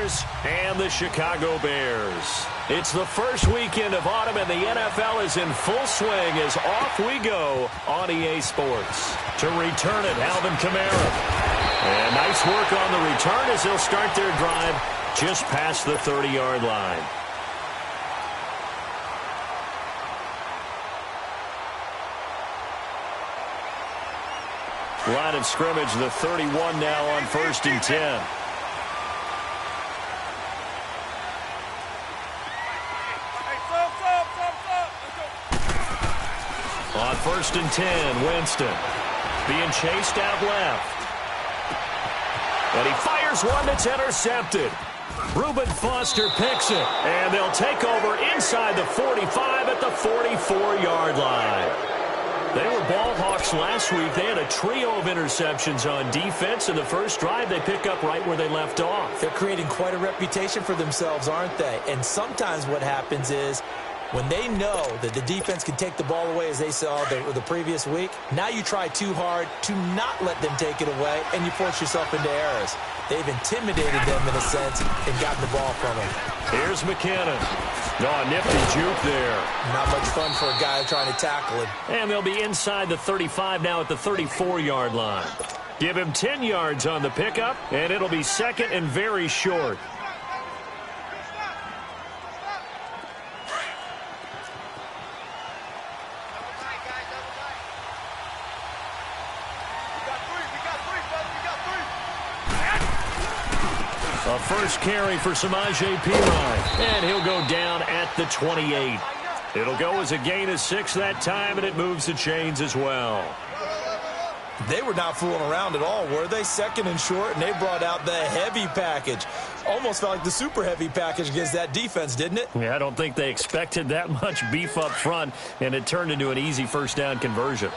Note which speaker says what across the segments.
Speaker 1: 49ers and the Chicago Bears. It's the first weekend of autumn, and the NFL is in full swing as off we go on EA Sports. To return it, Alvin Kamara. And nice work on the return as they'll start their drive just past the 30-yard line. Line of scrimmage, the 31 now on 1st and 10. On 1st and 10, Winston being chased out left. And he fires one that's intercepted. Reuben Foster picks it. And they'll take over inside the 45 at the 44-yard line. They were ball hawks last week. They had a trio of interceptions on defense. In the first drive, they pick up right where they left off.
Speaker 2: They're creating quite a reputation for themselves, aren't they? And sometimes what happens is when they know that the defense can take the ball away, as they saw the previous week, now you try too hard to not let them take it away, and you force yourself into errors. They've intimidated them in a sense and gotten the ball from them.
Speaker 1: Here's McKinnon. Oh, nifty juke there.
Speaker 2: Not much fun for a guy trying to tackle him.
Speaker 1: And they'll be inside the 35 now at the 34-yard line. Give him 10 yards on the pickup, and it'll be second and very short. A first carry for Samaje Perine, and he'll go down at the 28. It'll go as a gain of 6 that time, and it moves the chains as well.
Speaker 2: They were not fooling around at all, were they? Second and short, and they brought out the heavy package. Almost felt like the super heavy package against that defense, didn't it?
Speaker 1: Yeah, I don't think they expected that much beef up front, and it turned into an easy first down conversion.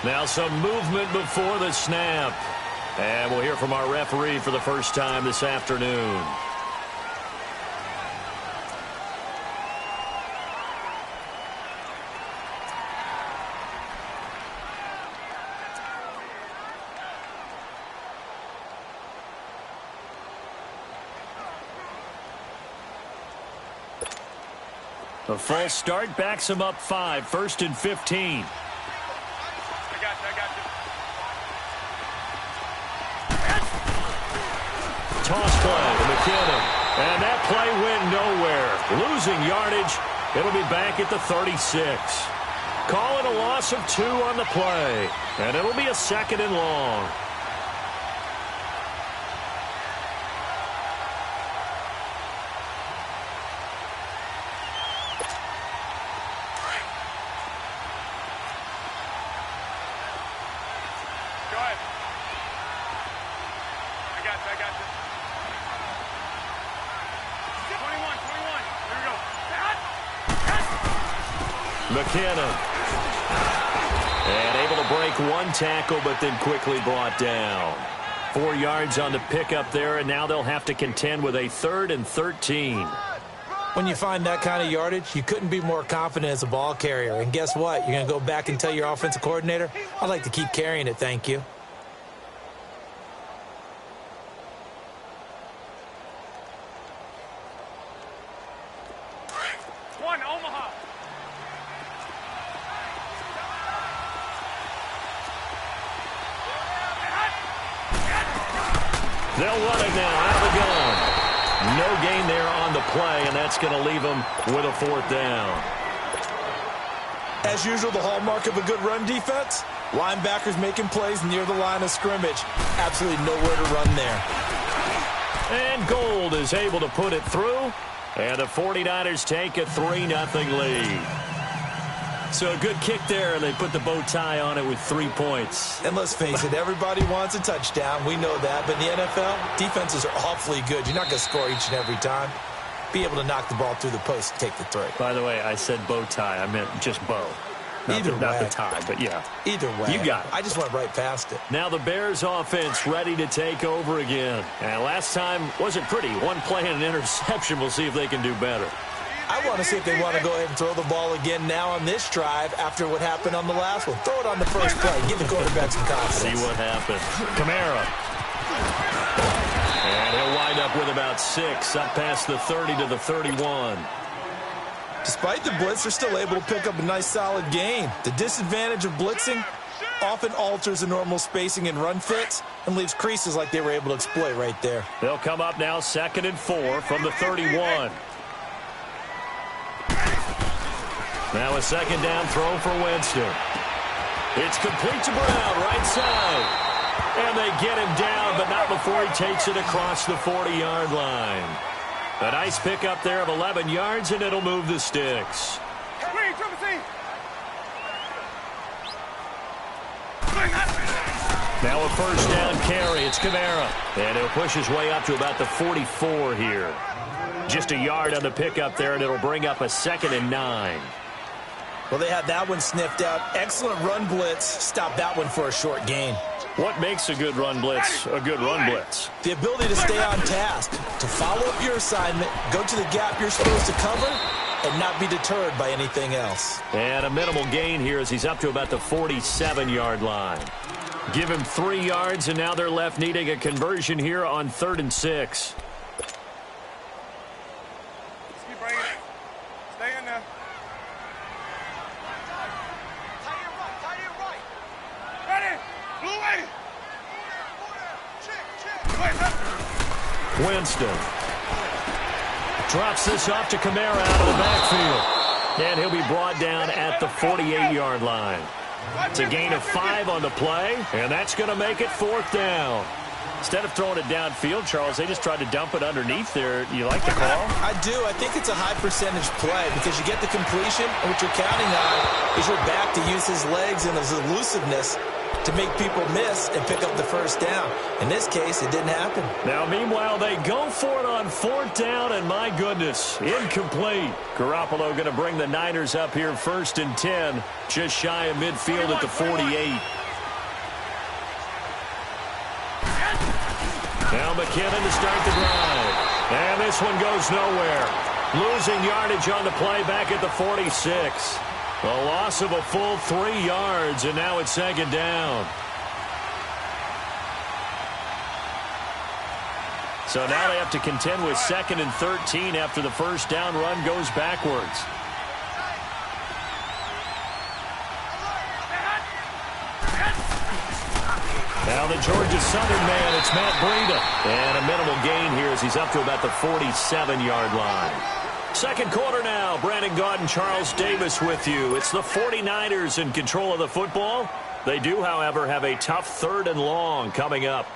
Speaker 1: Now some movement before the snap. And we'll hear from our referee for the first time this afternoon. A false start backs him up 5, 1st and 15. Toss play to McKinnon. And that play went nowhere. Losing yardage. It'll be back at the 36. Calling a loss of 2 on the play. And it'll be a 2nd and long. McKinnon. And able to break one tackle, but then quickly brought down. 4 yards on the pickup there, and now they'll have to contend with a 3rd and 13.
Speaker 2: When you find that kind of yardage, you couldn't be more confident as a ball carrier. And guess what? You're going to go back and tell your offensive coordinator, I'd like to keep carrying it, thank you.
Speaker 1: They'll run it now out of the gun. No gain there on the play, and that's going to leave them with a 4th down.
Speaker 2: As usual, the hallmark of a good run defense, linebackers making plays near the line of scrimmage. Absolutely nowhere to run there.
Speaker 1: And Gold is able to put it through, and the 49ers take a 3-0 lead. So a good kick there, and they put the bow tie on it with 3 points.
Speaker 2: And let's face it, everybody wants a touchdown. We know that. But in the NFL, defenses are awfully good. You're not going to score each and every time. Be able to knock the ball through the post and take the 3.
Speaker 1: By the way, I said bow tie. I meant just bow. Not the tie, but yeah.
Speaker 2: Either way.
Speaker 1: You got it.
Speaker 2: I just went right past it.
Speaker 1: Now the Bears offense ready to take over again. And last time wasn't pretty. One play and an interception. We'll see if they can do better.
Speaker 2: I want to see if they want to go ahead and throw the ball again now on this drive after what happened on the last one. Throw it on the first play. Give the quarterback some confidence.
Speaker 1: See what happens. Kamara. And he'll wind up with about 6, up past the 30 to the 31.
Speaker 2: Despite the blitz, they're still able to pick up a nice, solid gain. The disadvantage of blitzing often alters the normal spacing and run fits and leaves creases like they were able to exploit right there.
Speaker 1: They'll come up now 2nd and 4 from the 31. Now a second down throw for Winston. It's complete to Brown, right side. And they get him down, but not before he takes it across the 40-yard line. A nice pickup there of 11 yards, and it'll move the sticks. Now a first down carry. It's Kamara. And he'll push his way up to about the 44 here. Just a yard on the pickup there, and it'll bring up a 2nd and 9.
Speaker 2: Well, they had that one sniffed out. Excellent run blitz. Stop that one for a short gain.
Speaker 1: What makes a good run blitz a good run blitz?
Speaker 2: The ability to stay on task, to follow up your assignment, go to the gap you're supposed to cover, and not be deterred by anything else.
Speaker 1: And a minimal gain here as he's up to about the 47-yard line. Give him 3 yards, and now they're left needing a conversion here on 3rd and 6.
Speaker 3: Keep bringing it. Stay in there.
Speaker 1: Winston drops this off to Kamara out of the backfield. And he'll be brought down at the 48-yard line. It's a gain of 5 on the play, and that's going to make it 4th down. Instead of throwing it downfield, Charles, they just tried to dump it underneath there. You like the call?
Speaker 2: I do. I think it's a high percentage play because you get the completion, and what you're counting on is your back to use his legs and his elusiveness to make people miss and pick up the first down. In this case, it didn't happen.
Speaker 1: Now, meanwhile, they go for it on 4th down, and my goodness, incomplete. Garoppolo going to bring the Niners up here 1st and 10, just shy of midfield at the 48. Now McKinnon to start the drive. And this one goes nowhere. Losing yardage on the play back at the 46. A loss of a full 3 yards, and now it's 2nd down. So now they have to contend with 2nd and 13 after the first down run goes backwards. Now the Georgia Southern man, it's Matt Breida. And a minimal gain here as he's up to about the 47-yard line. Second quarter now. Brandon Gaudin, Charles Davis with you. It's the 49ers in control of the football. They do, however, have a tough 3rd and long coming up.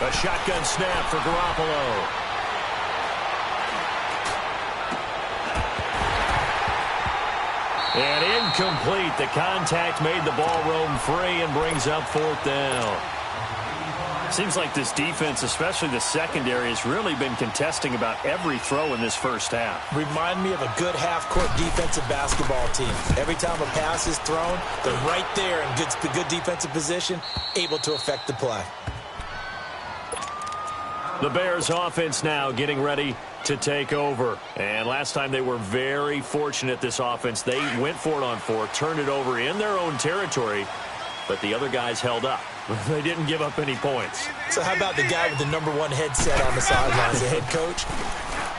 Speaker 1: A shotgun snap for Garoppolo. And incomplete. The contact made the ball roam free and brings up 4th down. Seems like this defense, especially the secondary, has really been contesting about every throw in this first half.
Speaker 2: Remind me of a good half-court defensive basketball team. Every time a pass is thrown, they're right there in good defensive position, able to affect the play.
Speaker 1: The Bears offense now getting ready to take over. And last time they were very fortunate, this offense. They went for it on 4th, turned it over in their own territory, but the other guys held up. They didn't give up any points.
Speaker 2: So how about the guy with the #1 headset on the sidelines, the head coach?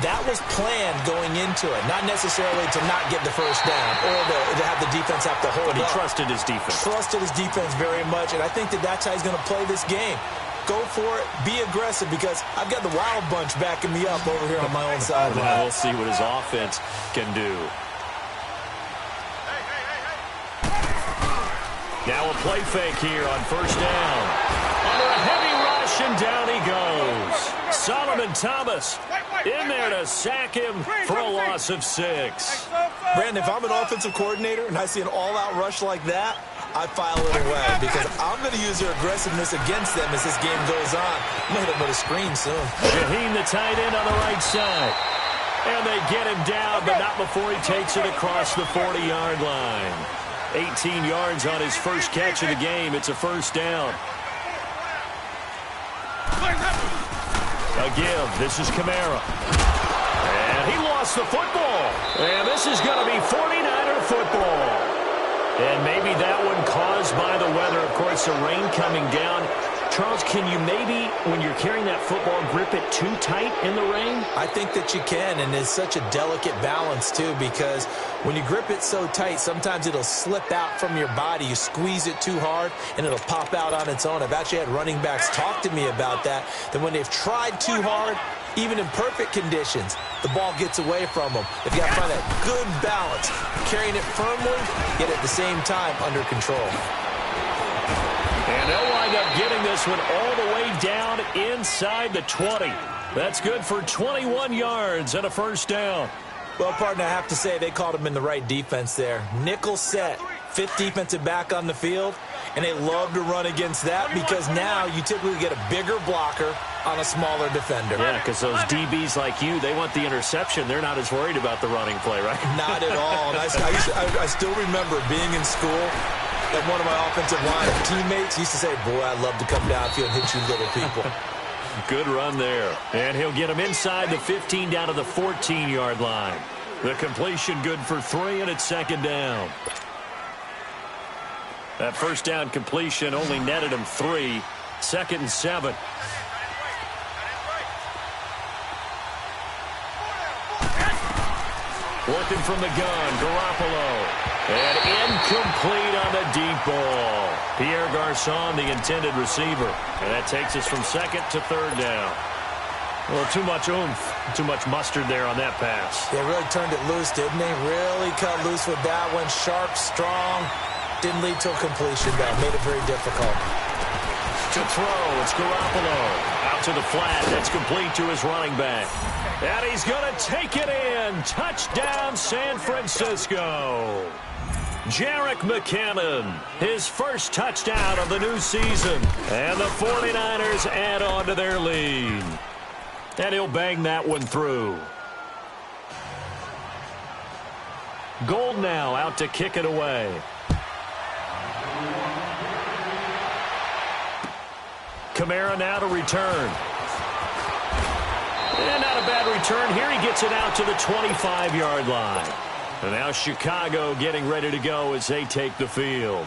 Speaker 2: That was planned going into it, not necessarily to not get the first down or to have the defense have to hold
Speaker 1: But he
Speaker 2: up.
Speaker 1: trusted his defense.
Speaker 2: Trusted his defense very much, and I think that's how he's going to play this game. Go for it. Be aggressive because I've got the Wild Bunch backing me up over here on my own sideline.
Speaker 1: Now we'll see what his offense can do. Now a play fake here on first down. Under a heavy rush, and down he goes. Solomon Thomas in there to sack him for a loss of 6.
Speaker 2: Brandon, if I'm an offensive coordinator and I see an all-out rush like that, I file it away because I'm going to use their aggressiveness against them as this game goes on. I'm going to hit them with a screen soon.
Speaker 1: Shaheen, the tight end, on the right side. And they get him down, but not before he takes it across the 40-yard line. 18 yards on his first catch of the game. It's a first down. A give. This is Kamara. And he lost the football. And this is going to be 49er football. And maybe that one caused by the weather. Of course, the rain coming down. Charles, can you maybe, when you're carrying that football, grip it too tight in the rain?
Speaker 2: I think that you can, and it's such a delicate balance, too, because when you grip it so tight, sometimes it'll slip out from your body. You squeeze it too hard, and it'll pop out on its own. I've actually had running backs talk to me about that when they've tried too hard, even in perfect conditions, the ball gets away from them. They've got to find that good balance, carrying it firmly, yet at the same time under control.
Speaker 1: And they'll wind up getting this one all the way down inside the 20. That's good for 21 yards and a first down.
Speaker 2: Well, partner, I have to say they called him in the right defense there. Nickel set, fifth defensive back on the field, and they love to run against that because now you typically get a bigger blocker on a smaller defender.
Speaker 1: Yeah, because those DBs like you, they want the interception. They're not as worried about the running play, right?
Speaker 2: Not at all. And I still remember being in school, and one of my offensive line teammates used to say, boy, I'd love to come downfield and hit you little people.
Speaker 1: Good run there. And he'll get him inside the 15 down to the 14-yard line. The completion good for 3, and it's second down. That first down completion only netted him 3. Second and 7. Working from the gun, Garoppolo. And incomplete on the deep ball. Pierre Garçon, the intended receiver. And that takes us from second to third down. Well, too much oomph, too much mustard there on that pass.
Speaker 2: They really turned it loose, didn't they? Really cut loose with that one. Sharp, strong. Didn't lead to a completion, though. Made it very difficult.
Speaker 1: To throw, it's Garoppolo. Out to the flat. That's complete to his running back. And he's going to take it in. Touchdown, San Francisco. Jerick McKinnon, his first touchdown of the new season. And the 49ers add on to their lead. And he'll bang that one through. Gold now out to kick it away. Kamara now to return. And not a bad return here. He gets it out to the 25-yard line. And now Chicago getting ready to go as they take the field.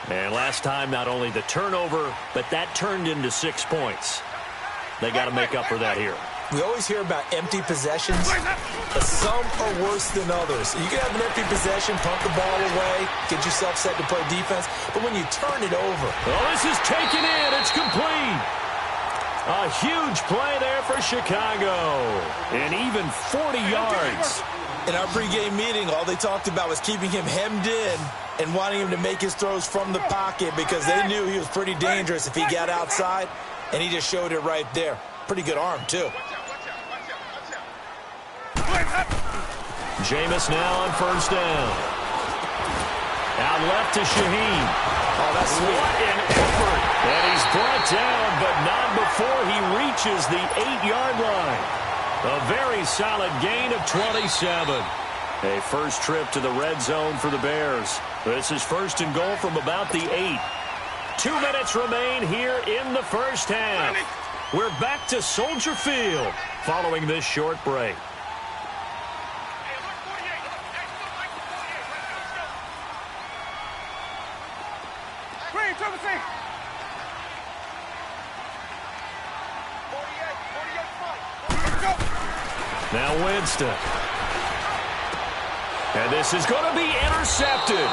Speaker 1: And last time, not only the turnover, but that turned into 6 points. They got to make up for that here.
Speaker 2: We always hear about empty possessions, but some are worse than others. You can have an empty possession, pump the ball away, get yourself set to play defense, but when you turn it over.
Speaker 1: Well, this is taken in. It's complete. A huge play there for Chicago. And even 40 yards.
Speaker 2: In our pregame meeting, all they talked about was keeping him hemmed in and wanting him to make his throws from the pocket because they knew he was pretty dangerous if he got outside, and he just showed it right there. Pretty good arm, too.
Speaker 1: Jameis now on first down. Out left to Shaheen.
Speaker 2: Oh, that's sweet.
Speaker 1: What an effort. And he's brought down, but not before he reaches the 8-yard line. A very solid gain of 27. A first trip to the red zone for the Bears. This is first and goal from about the 8. 2 minutes remain here in the first half. We're back to Soldier Field following this short break. Now Winston. And this is going to be intercepted.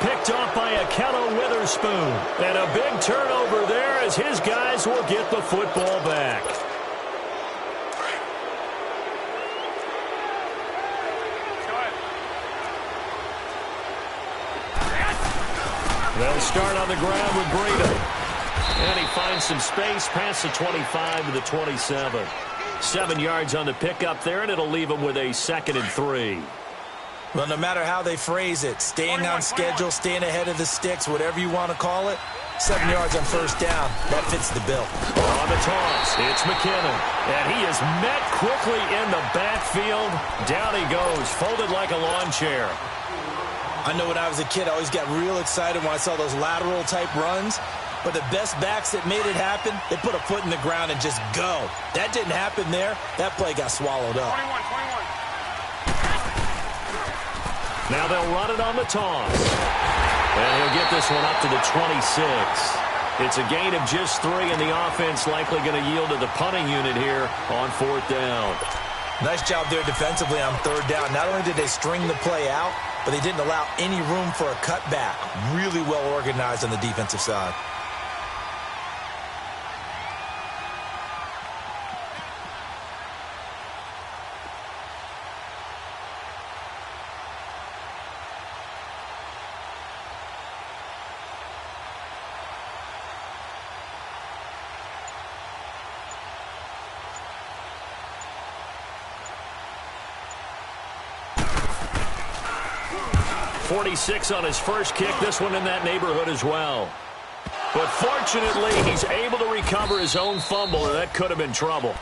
Speaker 1: Picked off by Akello Witherspoon. And a big turnover there as his guys will get the football back. They'll start on the ground with Breida. And he finds some space past the 25 to the 27. 7 yards on the pickup there, and it'll leave him with a 2nd and 3.
Speaker 2: Well, no matter how they phrase it, staying on schedule, staying ahead of the sticks, whatever you want to call it, 7 yards on first down, that fits the bill.
Speaker 1: On the toss, it's McKinnon. And he is met quickly in the backfield. Down he goes, folded like a lawn chair.
Speaker 2: I know when I was a kid, I always got real excited when I saw those lateral-type runs. But the best backs that made it happen, they put a foot in the ground and just go. That didn't happen there. That play got swallowed up.
Speaker 3: 21.
Speaker 1: Now they'll run it on the toss. And he'll get this one up to the 26. It's a gain of just 3, and the offense likely going to yield to the punting unit here on 4th down.
Speaker 2: Nice job there defensively on 3rd down. Not only did they string the play out, but they didn't allow any room for a cutback. Really well organized on the defensive side.
Speaker 1: .46 on his first kick. This one in that neighborhood as well. But fortunately, he's able to recover his own fumble, and that could have been trouble.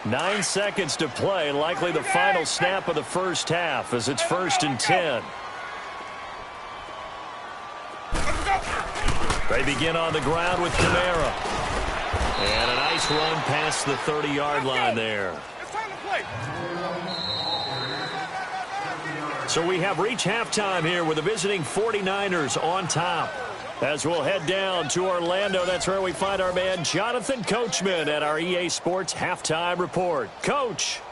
Speaker 1: Nine seconds to play, likely the final snap of the first half as it's 1st and 10. They begin on the ground with Kamara. And a nice run past the 30-yard line there.
Speaker 3: It's time to play.
Speaker 1: So we have reached halftime here with the visiting 49ers on top. As we'll head down to Orlando, that's where we find our man Jonathan Coachman at our EA Sports Halftime Report. Coach.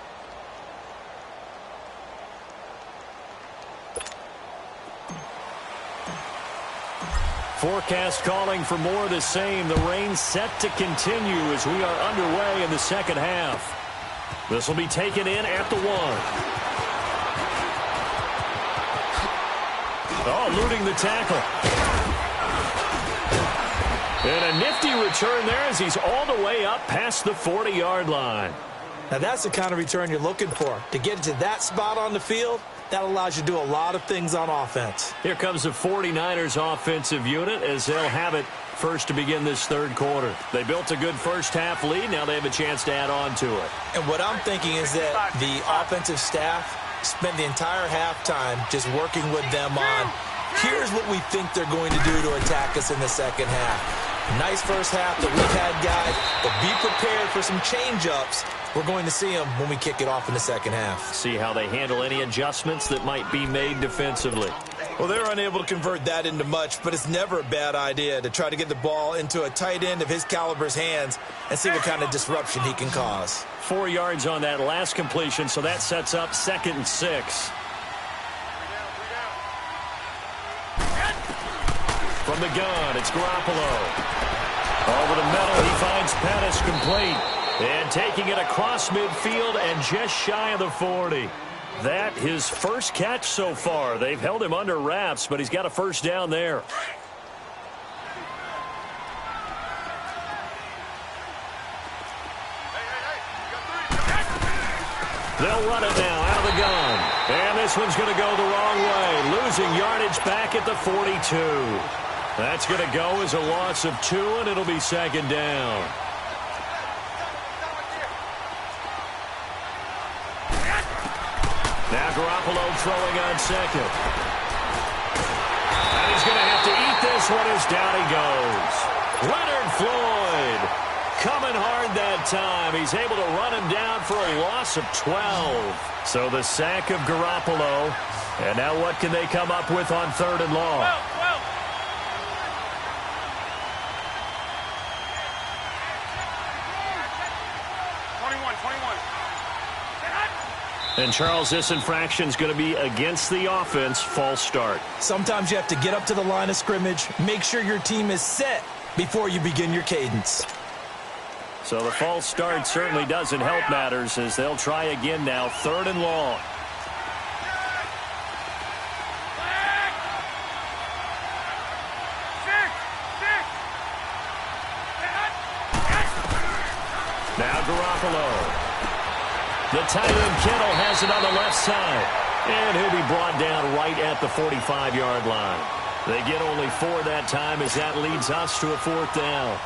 Speaker 1: Forecast calling for more of the same. The rain set to continue as we are underway in the second half. This will be taken in at the 1. Oh, eluding the tackle. And a nifty return there as he's all the way up past the 40-yard line.
Speaker 2: Now that's the kind of return you're looking for. To get into that spot on the field, that allows you to do a lot of things on offense.
Speaker 1: Here comes the 49ers offensive unit as they'll have it first to begin this 3rd quarter. They built a good first half lead. Now they have a chance to add on to it.
Speaker 2: And what I'm thinking is that the offensive staff spent the entire halftime just working with them on, here's what we think they're going to do to attack us in the second half. Nice first half that we've had, guys, but be prepared for some change-ups. We're going to see them when we kick it off in the second half.
Speaker 1: See how they handle any adjustments that might be made defensively.
Speaker 2: Well, they're unable to convert that into much, but it's never a bad idea to try to get the ball into a tight end of his caliber's hands and see what kind of disruption he can cause.
Speaker 1: 4 yards on that last completion, so that sets up 2nd and 6. From the gun, it's Garoppolo. Over the middle, he finds Pettis complete. And taking it across midfield and just shy of the 40. That his first catch so far. They've held him under wraps, but he's got a first down there. They'll run it now out of the gun. And this one's going to go the wrong way. Losing yardage back at the 42. That's going to go as a loss of 2, and it'll be 2nd down. Now Garoppolo throwing on 2nd. And he's going to have to eat this one as down he goes. Leonard Floyd coming hard that time. He's able to run him down for a loss of 12. So the sack of Garoppolo. And now what can they come up with on 3rd and long?
Speaker 3: 21.
Speaker 1: And, Charles, this infraction is going to be against the offense. False start.
Speaker 2: Sometimes you have to get up to the line of scrimmage, make sure your team is set before you begin your cadence.
Speaker 1: So the false start certainly doesn't help matters as they'll try again now. 3rd and long. Garoppolo. The tight end Kittle has it on the left side. And he'll be brought down right at the 45-yard line. They get only 4 that time as that leads us to a 4th down.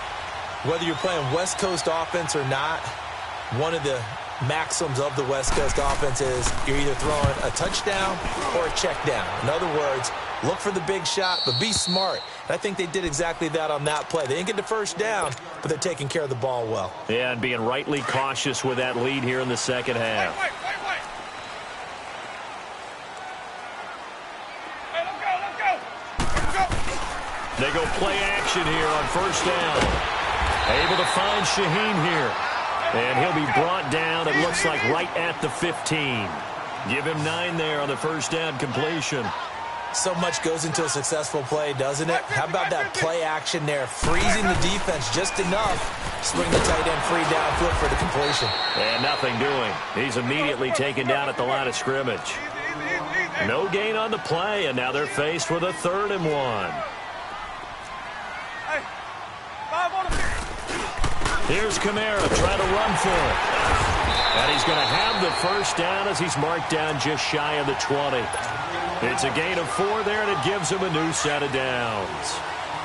Speaker 2: Whether you're playing West Coast offense or not, one of the maxims of the West Coast offense is you're either throwing a touchdown or a check down. In other words, look for the big shot, but be smart. And I think they did exactly that on that play. They didn't get the first down, but they're taking care of the ball well.
Speaker 1: Yeah, and being rightly cautious with that lead here in the second half.
Speaker 3: Wait. Hey, let's go.
Speaker 1: They go play action here on first down. Able to find Shaheen here. And he'll be brought down, it looks like, right at the 15. Give him 9 there on the first down completion.
Speaker 2: So much goes into a successful play, doesn't it? How about that play action there? Freezing the defense just enough to swing the tight end free downfield for the completion.
Speaker 1: And nothing doing. He's immediately taken down at the line of scrimmage. No gain on the play, and now they're faced with a 3rd and 1.
Speaker 3: Hey, 5 on the field.
Speaker 1: Here's Kamara trying to run for it. And he's going to have the first down as he's marked down just shy of the 20. It's a gain of 4 there, and it gives him a new set of downs.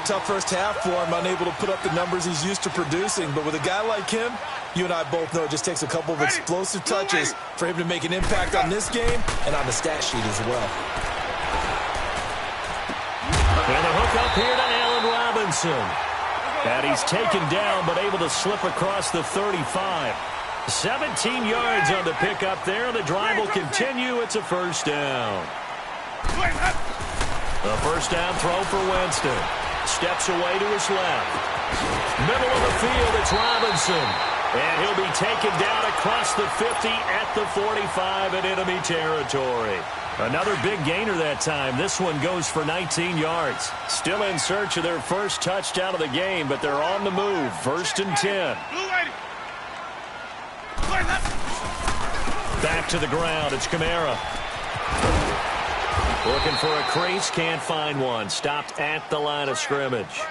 Speaker 2: Tough first half for him, unable to put up the numbers he's used to producing. But with a guy like him, you and I both know it just takes a couple of explosive touches for him to make an impact on this game and on the stat sheet as well.
Speaker 1: And a hook up here to Allen Robinson. And he's taken down, but able to slip across the 35. 17 yards on the pickup there. The drive will continue. It's a first down. A first down throw for Winston. Steps away to his left. Middle of the field, it's Robinson. And he'll be taken down across the 50 at the 45 in enemy territory. Another big gainer that time. This one goes for 19 yards. Still in search of their first touchdown of the game, but they're on the move. 1st and 10. Back to the ground. It's Kamara. Looking for a crease. Can't find one. Stopped at the line of scrimmage.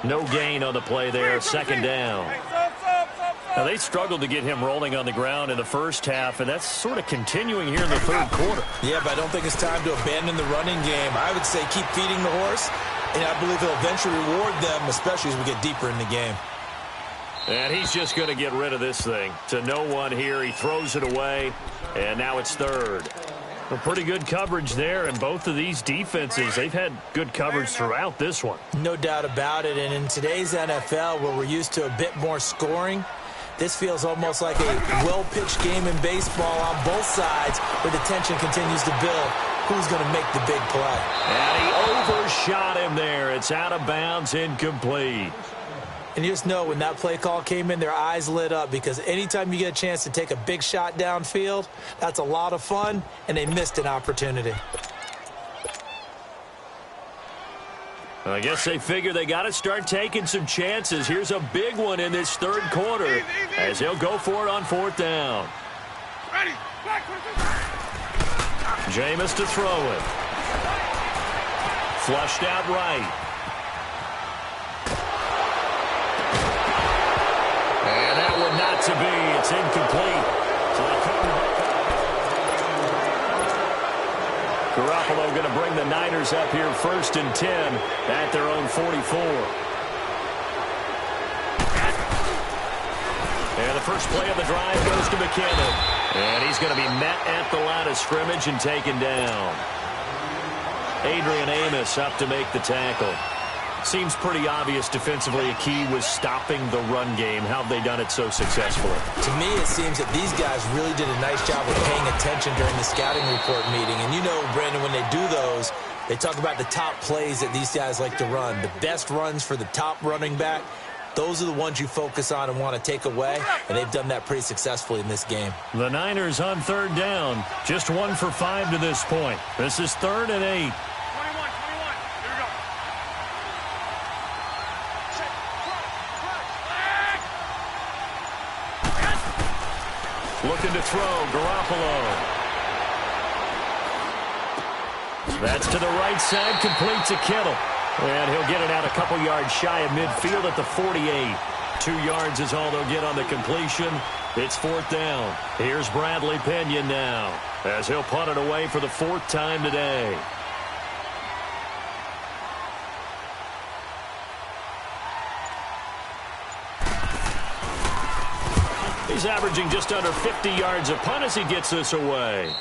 Speaker 1: No gain on the play there. 2nd down. Now, they struggled to get him rolling on the ground in the first half, and that's sort of continuing here in the 3rd quarter.
Speaker 2: Yeah, but I don't think it's time to abandon the running game. I would say keep feeding the horse, and I believe he'll eventually reward them, especially as we get deeper in the game.
Speaker 1: And he's just going to get rid of this thing. To no one here. He throws it away, and now it's 3rd. Well, pretty good coverage there, and both of these defenses, they've had good coverage throughout this one.
Speaker 2: No doubt about it, and in today's NFL, where we're used to a bit more scoring, this feels almost like a well-pitched game in baseball on both sides where the tension continues to build. Who's going to make the big play?
Speaker 1: And he overshot him there. It's out of bounds, incomplete.
Speaker 2: And you just know when that play call came in, their eyes lit up because anytime you get a chance to take a big shot downfield, that's a lot of fun, and they missed an opportunity.
Speaker 1: I guess they figure they got to start taking some chances. Here's a big one in this 3rd quarter as they'll go for it on 4th down.
Speaker 3: Ready.
Speaker 1: Jameis to throw it. Flushed out right. And that one not to be. It's incomplete. Garoppolo going to bring the Niners up here 1st and 10 at their own 44. And the first play of the drive goes to McKinnon. And he's going to be met at the line of scrimmage and taken down. Adrian Amos up to make the tackle. Seems pretty obvious defensively a key was stopping the run game. How have they done it so successfully?
Speaker 2: To me, it seems that these guys really did a nice job of paying attention during the scouting report meeting. And you know, Brandon, when they do those, they talk about the top plays that these guys like to run. The best runs for the top running back, those are the ones you focus on and want to take away. And they've done that pretty successfully in this game.
Speaker 1: The Niners on 3rd down. Just 1 for 5 to this point. This is 3rd and 8. Looking to throw, Garoppolo. That's to the right side, complete to Kittle. And he'll get it out a couple yards shy of midfield at the 48. 2 yards is all they'll get on the completion. It's 4th down. Here's Bradley Pinion now, as he'll punt it away for the 4th time today. He's averaging just under 50 yards a punt as he gets this away.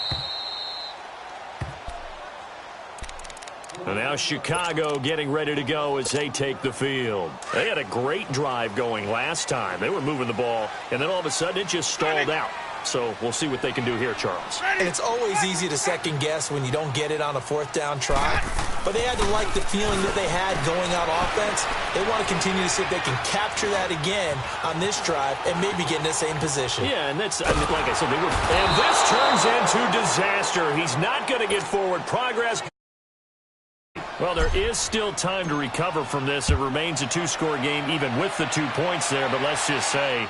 Speaker 1: And now Chicago getting ready to go as they take the field. They had a great drive going last time. They were moving the ball, and then all of a sudden it just stalled out. So we'll see what they can do here, Charles.
Speaker 2: And it's always easy to second guess when you don't get it on a 4th down try. But they had to like the feeling that they had going on offense. They want to continue to see if they can capture that again on this drive and maybe get in the same position.
Speaker 1: Yeah, and that's, I mean, like I said, and this turns into disaster. He's not going to get forward progress. Well, there is still time to recover from this. It remains a 2-score game even with the 2 points there, but let's just say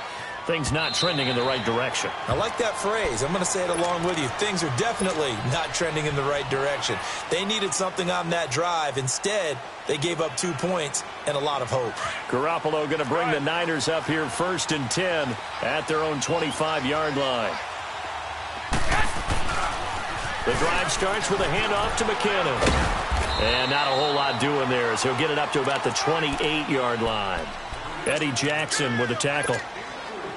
Speaker 1: things not trending in the right direction.
Speaker 2: I like that phrase. I'm going to say it along with you. Things are definitely not trending in the right direction. They needed something on that drive. Instead, they gave up 2 points and a lot of hope.
Speaker 1: Garoppolo going to bring the Niners up here 1st and 10 at their own 25-yard line. The drive starts with a handoff to McKinnon. And not a whole lot doing there as he'll get it up to about the 28-yard line. Eddie Jackson with a tackle.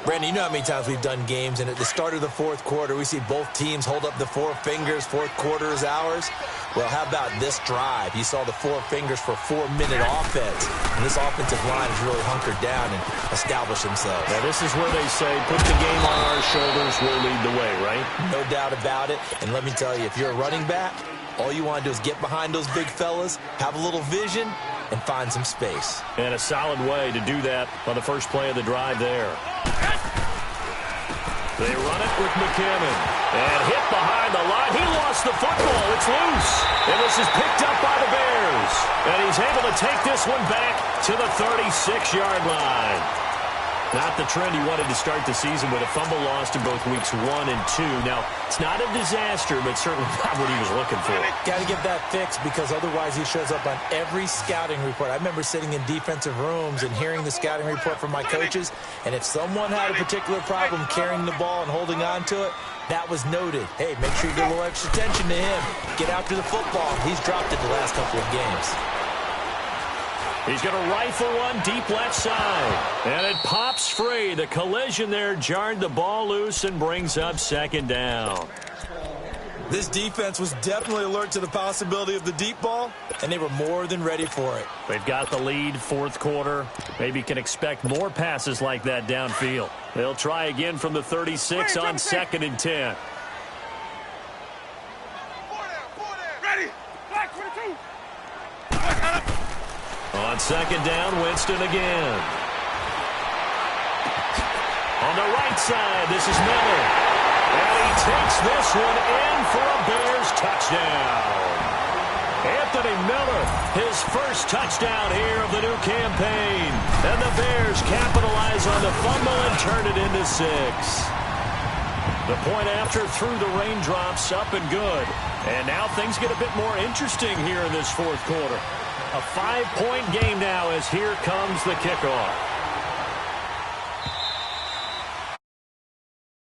Speaker 2: Brandon, you know how many times we've done games, and at the start of the 4th quarter, we see both teams hold up the 4 fingers, 4th quarter is ours. Well, how about this drive? You saw the 4 fingers for 4-minute offense. And this offensive line has really hunkered down and established themselves.
Speaker 1: Now, this is where they say, put the game on our shoulders, we'll lead the way, right?
Speaker 2: No doubt about it. And let me tell you, if you're a running back, all you want to do is get behind those big fellas, have a little vision, and find some space.
Speaker 1: And a solid way to do that on the first play of the drive there. They run it with McKinnon. And hit behind the line. He lost the football. It's loose. And this is picked up by the Bears. And he's able to take this one back to the 36-yard line. Not the trend he wanted to start the season with a fumble lost in both weeks 1 and 2. Now, it's not a disaster, but certainly not what he was looking for.
Speaker 2: Got to get that fixed because otherwise he shows up on every scouting report. I remember sitting in defensive rooms and hearing the scouting report from my coaches, and if someone had a particular problem carrying the ball and holding on to it, that was noted. Hey, make sure you give a little extra attention to him. Get after the football. He's dropped it the last couple of games.
Speaker 1: He's going to rifle one deep left side. And it pops free. The collision there jarred the ball loose and brings up 2nd down.
Speaker 2: This defense was definitely alert to the possibility of the deep ball, and they were more than ready for it.
Speaker 1: They've got the lead, 4th quarter. Maybe can expect more passes like that downfield. They'll try again from the 36 on 2nd and 10.
Speaker 3: Ready. Black 22.
Speaker 1: On 2nd down, Winston again. On the right side, this is Miller. And he takes this one in for a Bears touchdown. Anthony Miller, his first touchdown here of the new campaign. And the Bears capitalize on the fumble and turn it into 6. The point after through the raindrops, up and good. And now things get a bit more interesting here in this 4th quarter. A 5-point game now as here comes the kickoff.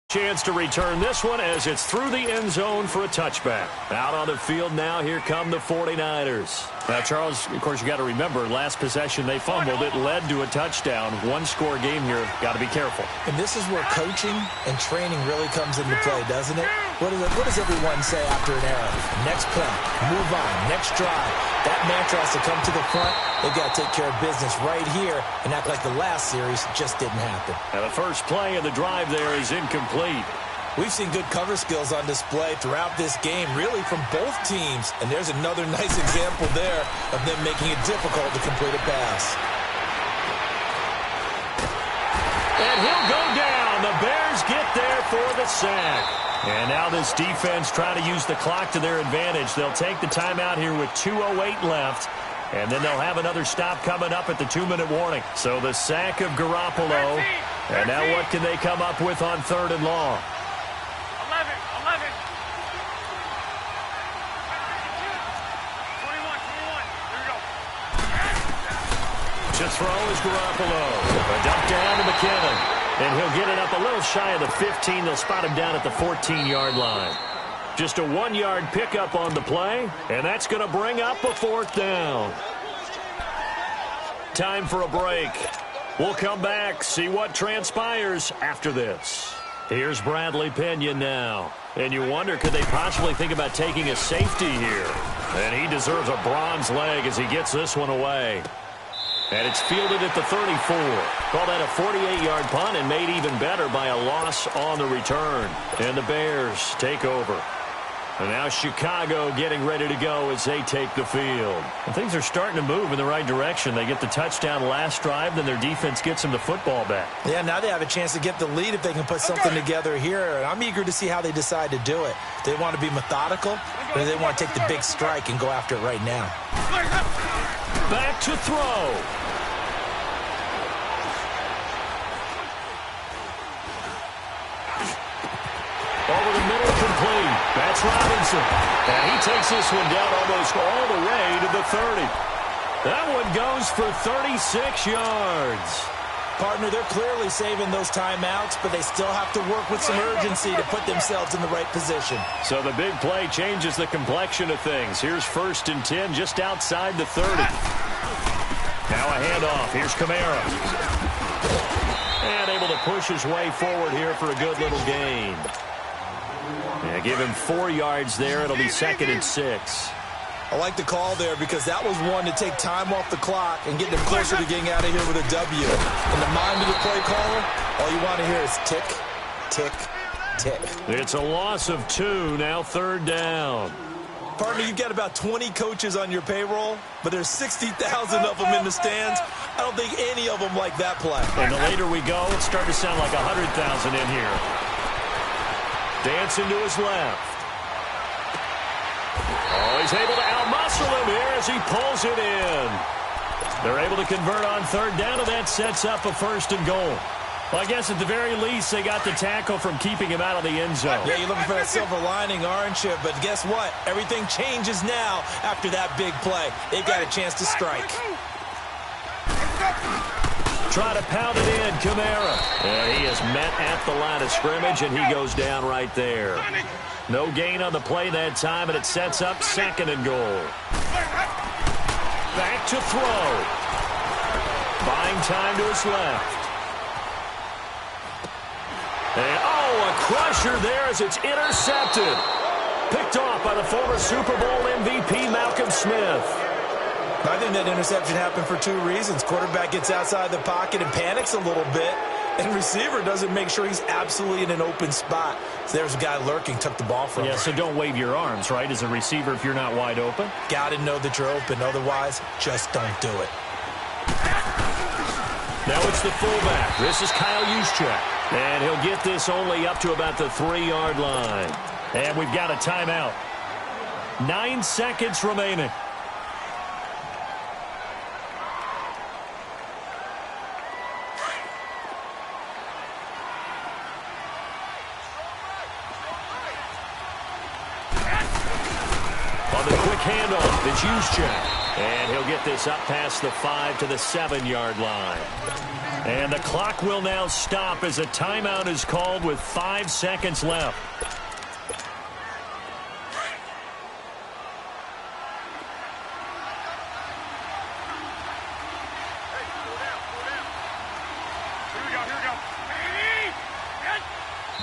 Speaker 1: Chance to return this one as it's through the end zone for a touchback. Out on the field now, here come the 49ers. Now, Charles, of course, you got to remember, last possession they fumbled. It led to a touchdown. 1-score game here. Got to be careful.
Speaker 2: And this is where coaching and training really comes into play, doesn't it? What does everyone say after an error? Next play, move on, next drive. That mantra has to come to the front. They've got to take care of business right here and act like the last series just didn't happen.
Speaker 1: Now, the first play of the drive there is incomplete.
Speaker 2: We've seen good cover skills on display throughout this game, really from both teams. And there's another nice example there of them making it difficult to complete a pass.
Speaker 1: And he'll go down. The Bears get there for the sack. And now this defense trying to use the clock to their advantage. They'll take the timeout here with 2:08 left. And then they'll have another stop coming up at the 2-minute warning. So the sack of Garoppolo. And now what can they come up with on 3rd and long?
Speaker 3: 11. 21. Here we go.
Speaker 1: To throw is Garoppolo. A dump down to McKinnon. And he'll get it up a little shy of the 15. They'll spot him down at the 14-yard line. Just a 1-yard pickup on the play, and that's going to bring up a 4th down. Time for a break. We'll come back, see what transpires after this. Here's Bradley Pinion now. And you wonder, could they possibly think about taking a safety here? And he deserves a bronze leg as he gets this one away. And it's fielded at the 34. Call that a 48-yard punt and made even better by a loss on the return. And the Bears take over. And now Chicago getting ready to go as they take the field. And things are starting to move in the right direction. They get the touchdown last drive, then their defense gets them the football back.
Speaker 2: Yeah, now they have a chance to get the lead if they can put something together here. And I'm eager to see how they decide to do it. They want to be methodical, or do they want to take the big strike and go after it right now?
Speaker 1: Back to throw. Over the middle, complete. That's Robinson. And he takes this one down almost all the way to the 30. That one goes for 36 yards.
Speaker 2: Partner, they're clearly saving those timeouts, but they still have to work with some urgency to put themselves in the right position.
Speaker 1: So the big play changes the complexion of things. Here's 1st and 10 just outside the 30. Now a handoff. Here's Kamara. And able to push his way forward here for a good little gain. Yeah, give him 4 yards there. It'll be 2nd and 6.
Speaker 2: I like the call there because that was one to take time off the clock and get them closer to getting out of here with a W. In the mind of the play caller, all you want to hear is tick, tick, tick.
Speaker 1: It's a loss of 2, now 3rd down.
Speaker 2: Partner, you've got about 20 coaches on your payroll, but there's 60,000 of them in the stands. I don't think any of them like that play.
Speaker 1: And the later we go, it's starting to sound like 100,000 in here. Dancing to his left. Oh, he's able to out-muscle him here as he pulls it in. They're able to convert on 3rd down, and that sets up a 1st and goal. Well, I guess at the very least, they got the tackle from keeping him out of the end zone.
Speaker 2: Yeah, you're looking for that silver lining, aren't you? But guess what? Everything changes now after that big play. They've got a chance to strike.
Speaker 1: Try to pound it in, Kamara. And he is met at the line of scrimmage, and he goes down right there. No gain on the play that time, and it sets up 2nd and goal. Back to throw. Buying time to his left. And, a crusher there as it's intercepted. Picked off by the former Super Bowl MVP, Malcolm Smith.
Speaker 2: I think that interception happened for 2 reasons. Quarterback gets outside the pocket and panics a little bit, and receiver doesn't make sure he's absolutely in an open spot. So there's a guy lurking, took the ball from him.
Speaker 1: Yeah, so don't wave your arms, right, as a receiver if you're not wide open.
Speaker 2: Got to know that you're open. Otherwise, just don't do it.
Speaker 1: Now it's the fullback. This is Kyle Juszczyk. And he'll get this only up to about the 3-yard line. And we've got a timeout. 9 seconds remaining. On the quick handoff, it's Juszczyk. And he'll get this up past the 5 to the 7-yard line. And the clock will now stop as a timeout is called with 5 seconds left.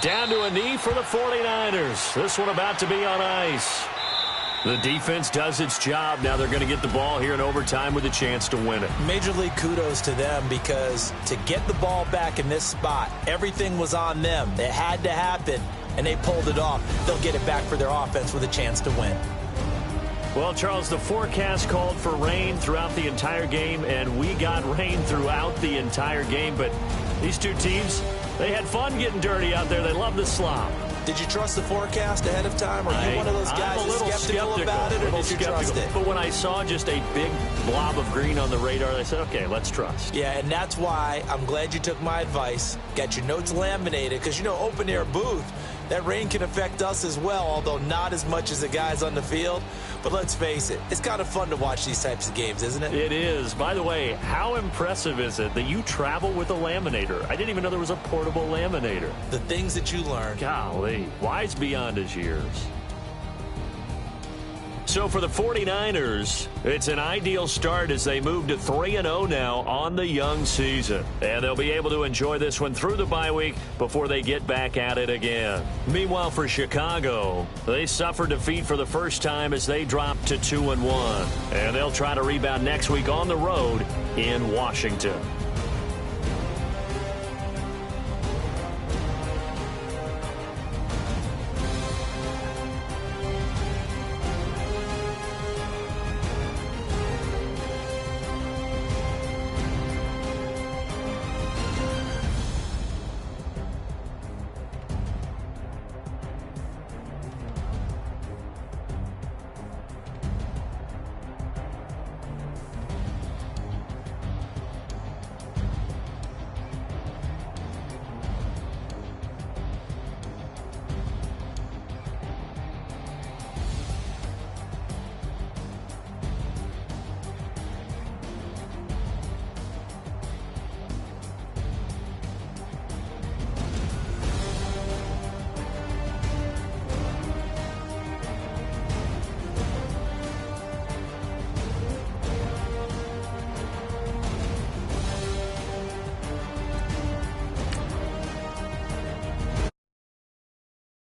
Speaker 1: Down to a knee for the 49ers. This one about to be on ice. The defense does its job. Now they're going to get the ball here in overtime with a chance to win it.
Speaker 2: Major league kudos to them because to get the ball back in this spot, everything was on them. It had to happen, and they pulled it off. They'll get it back for their offense with a chance to win.
Speaker 1: Well, Charles, the forecast called for rain throughout the entire game, and we got rain throughout the entire game. But these two teams, they had fun getting dirty out there. They love the slop.
Speaker 2: Did you trust the forecast ahead of time? Or are you one of those guys that's skeptical about it, or did you trust it?
Speaker 1: But when I saw just a big blob of green on the radar, I said, okay, let's trust.
Speaker 2: Yeah, and that's why I'm glad you took my advice. Got your notes laminated because, you know, open-air booth, That rain can affect us as well, although not as much as the guys on the field. But let's face it, it's kind of fun to watch these types of games, isn't it?
Speaker 1: It is. By the way, how impressive is it that you travel with a laminator? I didn't even know there was a portable laminator.
Speaker 2: The things that you learn.
Speaker 1: Golly, wise beyond his years. So for the 49ers, it's an ideal start as they move to 3-0 now on the young season. And they'll be able to enjoy this one through the bye week before they get back at it again. Meanwhile, for Chicago, they suffered defeat for the first time as they dropped to 2-1. And they'll try to rebound next week on the road in Washington.